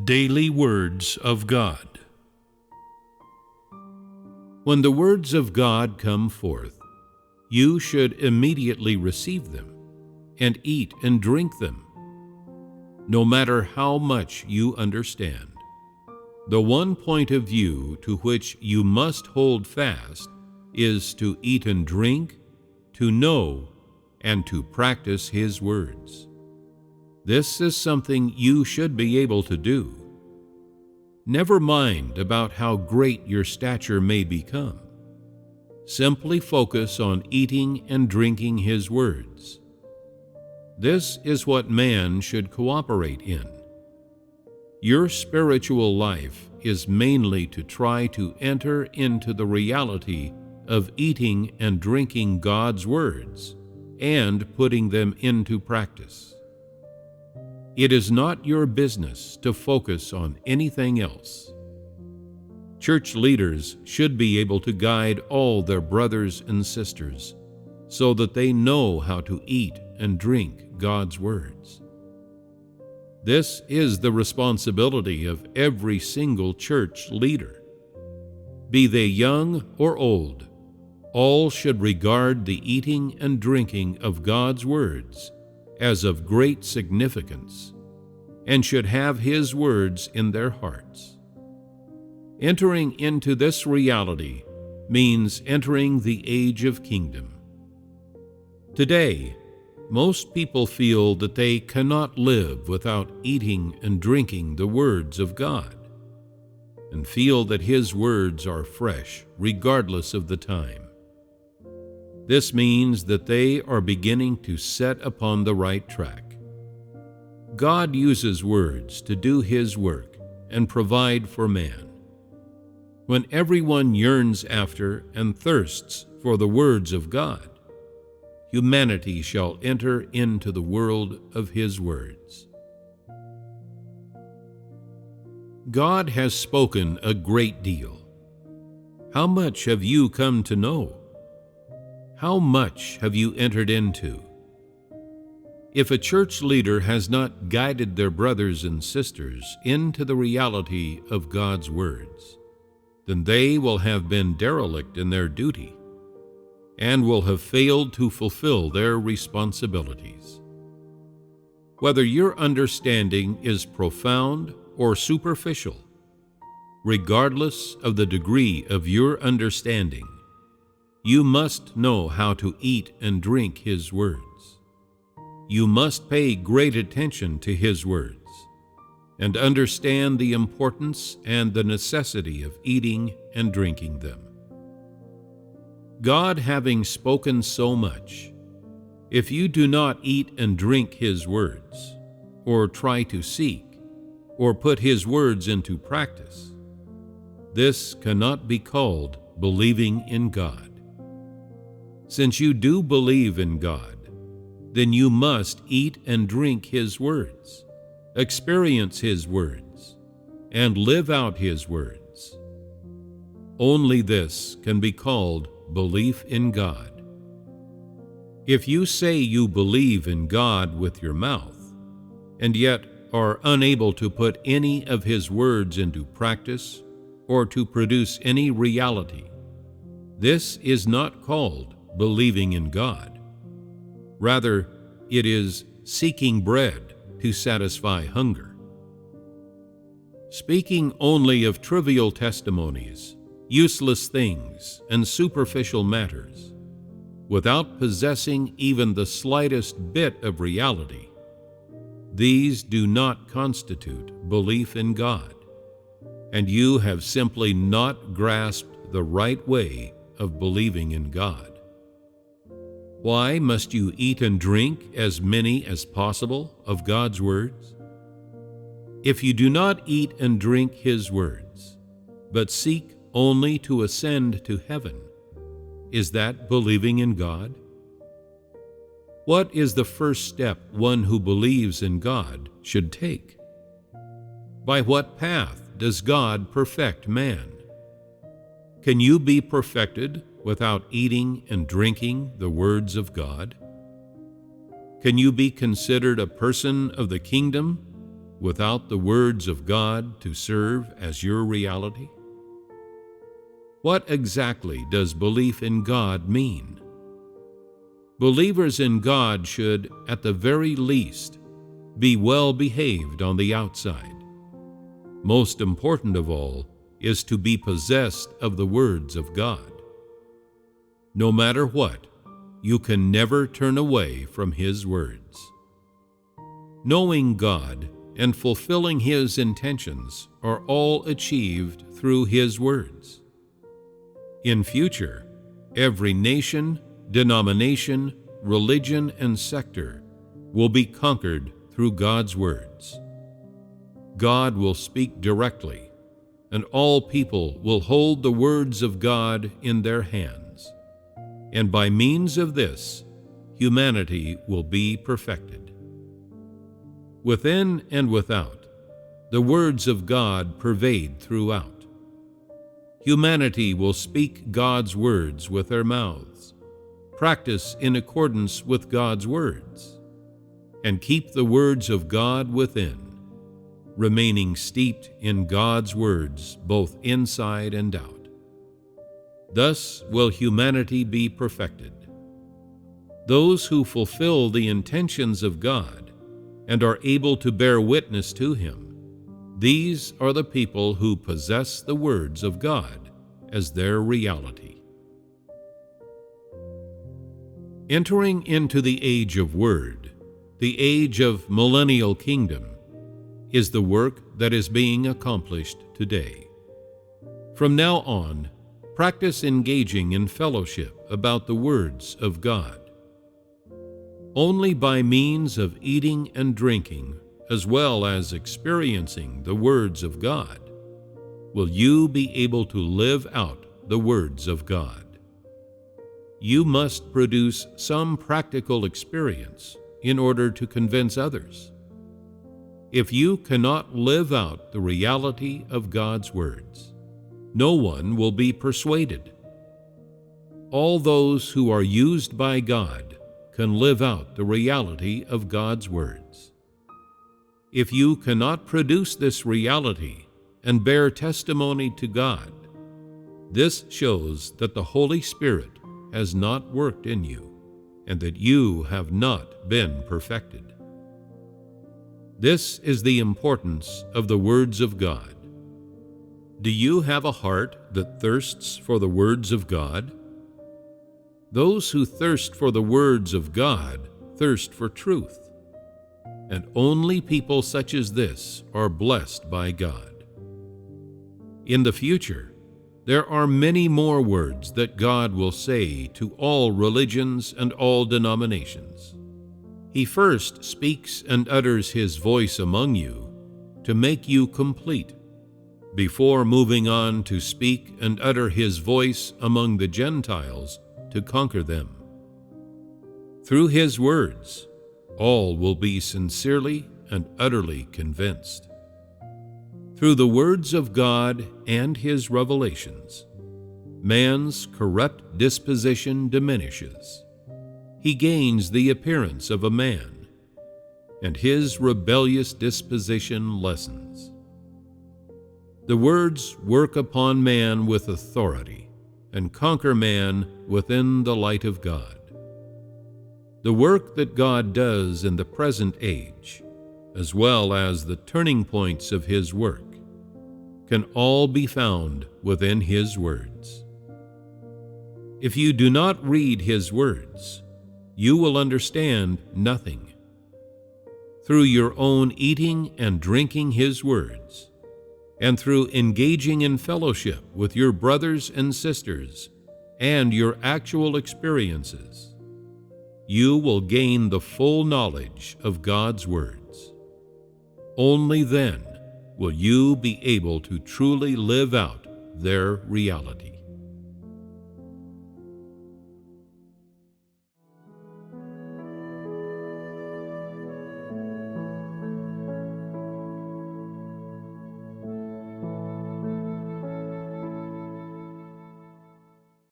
Daily Words of God. When the words of God come forth, you should immediately receive them and eat and drink them. No matter how much you understand, the one point of view to which you must hold fast is to eat and drink, to know, and to practice His words. This is something you should be able to do. Never mind about how great your stature may become. Simply focus on eating and drinking His words. This is what man should cooperate in. Your spiritual life is mainly to try to enter into the reality of eating and drinking God's words and putting them into practice. It is not your business to focus on anything else. Church leaders should be able to guide all their brothers and sisters so that they know how to eat and drink God's words. This is the responsibility of every single church leader. Be they young or old, all should regard the eating and drinking of God's words as of great significance, and should have His words in their hearts. Entering into this reality means entering the age of kingdom. Today, most people feel that they cannot live without eating and drinking the words of God, and feel that His words are fresh regardless of the time. This means that they are beginning to set upon the right track. God uses words to do His work and provide for man. When everyone yearns after and thirsts for the words of God, humanity shall enter into the world of His words. God has spoken a great deal. How much have you come to know? How much have you entered into? If a church leader has not guided their brothers and sisters into the reality of God's words, then they will have been derelict in their duty and will have failed to fulfill their responsibilities. Whether your understanding is profound or superficial, regardless of the degree of your understanding, you must know how to eat and drink His words. You must pay great attention to His words and understand the importance and the necessity of eating and drinking them. God having spoken so much, if you do not eat and drink His words, or try to seek, or put His words into practice, this cannot be called believing in God. Since you do believe in God, then you must eat and drink His words, experience His words, and live out His words. Only this can be called belief in God. If you say you believe in God with your mouth, and yet are unable to put any of His words into practice or to produce any reality, this is not called believing in God. Rather, it is seeking bread to satisfy hunger. Speaking only of trivial testimonies, useless things, and superficial matters, without possessing even the slightest bit of reality, these do not constitute belief in God, and you have simply not grasped the right way of believing in God. Why must you eat and drink as many as possible of God's words? If you do not eat and drink His words, but seek only to ascend to heaven, is that believing in God? What is the first step one who believes in God should take? By what path does God perfect man? Can you be perfected without eating and drinking the words of God? Can you be considered a person of the kingdom without the words of God to serve as your reality? What exactly does belief in God mean? Believers in God should, at the very least, be well behaved on the outside. Most important of all is to be possessed of the words of God. No matter what, you can never turn away from His words. Knowing God and fulfilling His intentions are all achieved through His words. In future, every nation, denomination, religion, and sector will be conquered through God's words. God will speak directly, and all people will hold the words of God in their hands. And by means of this, humanity will be perfected. Within and without, the words of God pervade throughout. Humanity will speak God's words with their mouths, practice in accordance with God's words, and keep the words of God within, remaining steeped in God's words both inside and out. Thus will humanity be perfected. Those who fulfill the intentions of God and are able to bear witness to Him, these are the people who possess the words of God as their reality. Entering into the age of Word, the age of millennial kingdom, is the work that is being accomplished today. From now on, practice engaging in fellowship about the words of God. Only by means of eating and drinking, as well as experiencing the words of God, will you be able to live out the words of God. You must produce some practical experience in order to convince others. If you cannot live out the reality of God's words, no one will be persuaded. All those who are used by God can live out the reality of God's words. If you cannot produce this reality and bear testimony to God, this shows that the Holy Spirit has not worked in you and that you have not been perfected. This is the importance of the words of God. Do you have a heart that thirsts for the words of God? Those who thirst for the words of God thirst for truth, and only people such as this are blessed by God. In the future, there are many more words that God will say to all religions and all denominations. He first speaks and utters His voice among you to make you complete, before moving on to speak and utter His voice among the Gentiles to conquer them. Through His words, all will be sincerely and utterly convinced. Through the words of God and His revelations, man's corrupt disposition diminishes. He gains the appearance of a man, and his rebellious disposition lessens. The words work upon man with authority and conquer man within the light of God. The work that God does in the present age, as well as the turning points of His work, can all be found within His words. If you do not read His words, you will understand nothing. Through your own eating and drinking His words, and through engaging in fellowship with your brothers and sisters and your actual experiences, you will gain the full knowledge of God's words. Only then will you be able to truly live out their reality.